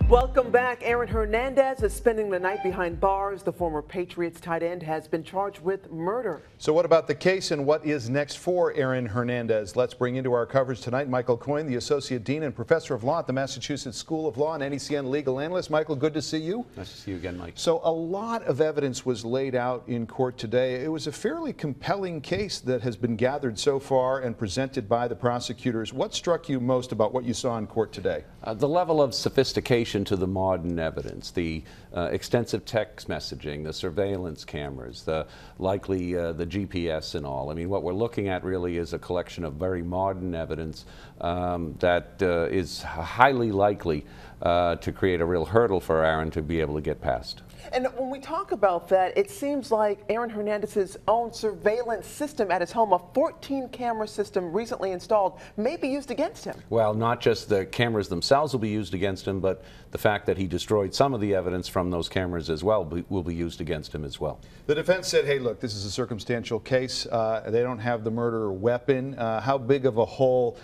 Welcome back. Aaron Hernandez is spending the night behind bars. The former Patriots tight end has been charged with murder. So what about the case and what is next for Aaron Hernandez? Let's bring into our coverage tonight Michael Coyne, the Associate Dean and Professor of Law at the Massachusetts School of Law and NECN legal analyst. Michael, good to see you. Nice to see you again, Mike. So a lot of evidence was laid out in court today. It was a fairly compelling case that has been gathered so far and presented by the prosecutors. What struck you most about what you saw in court today? The level of sophistication to the modern evidence, the extensive text messaging, the surveillance cameras, the GPS and all. I mean, what we're looking at really is a collection of very modern evidence that is highly likely to create a real hurdle for Aaron to be able to get past. And when we talk about that, it seems like Aaron Hernandez's own surveillance system at his home, a 14-camera system recently installed, may be used against him. Well, not just the cameras themselves will be used against him, but the fact that he destroyed some of the evidence from those cameras as well will be used against him as well. The defense said, hey, look, this is a circumstantial case. They don't have the murder weapon. How big of a hole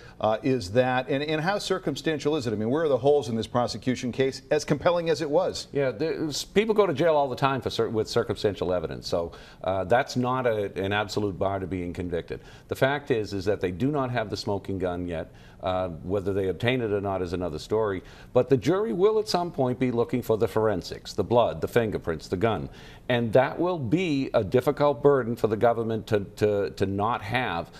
is that? And how circumstantial is it? I mean, where are the holes in this prosecution case, as compelling as it was? Yeah, people go to jail all the time with circumstantial evidence, so that's not an absolute bar to being convicted. The fact is that they do not have the smoking gun yet. Whether they obtain it or not is another story, but the jury will at some point be looking for the forensics, the blood, the fingerprints, the gun, and that will be a difficult burden for the government to not have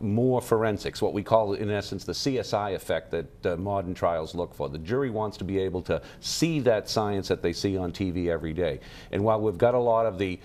more forensics, what we call in essence the CSI effect that modern trials look for. The jury wants to be able to see that science that they see on TV every day, and while we've got a lot of the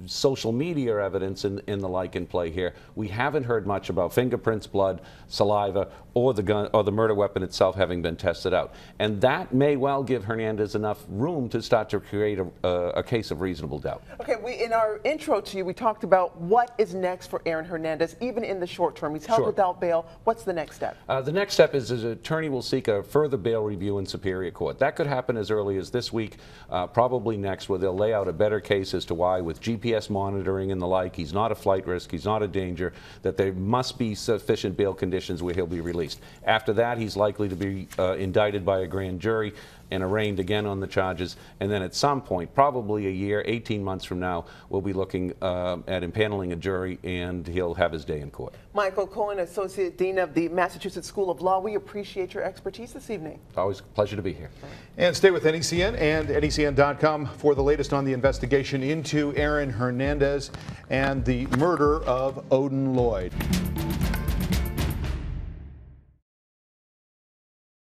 social media evidence and the like in play here, we haven't heard much about fingerprints, blood, saliva, or the gun or the murder weapon itself having been tested out. And that may well give Hernandez enough room to start to create a case of reasonable doubt. Okay, in our intro to you, we talked about what is next for Aaron Hernandez, even in the short term. He's held without bail. What's the next step? The next step is his attorney will seek a further bail review in Superior Court. That could happen as early as this week, probably next, where they'll lay out a better case as to why, with GPS monitoring and the like, he's not a flight risk, he's not a danger, that there must be sufficient bail conditions where he'll be released. After that, he's likely to be indicted by a grand jury and arraigned again on the charges, and then at some point, probably a year, 18 months from now, we'll be looking at impaneling a jury, and he'll have his day in court. Michael Coyne, Associate Dean of the Massachusetts School of Law, we appreciate your expertise this evening. Always a pleasure to be here. And stay with NECN and NECN.com for the latest on the investigation into Aaron Hernandez and the murder of Odin Lloyd.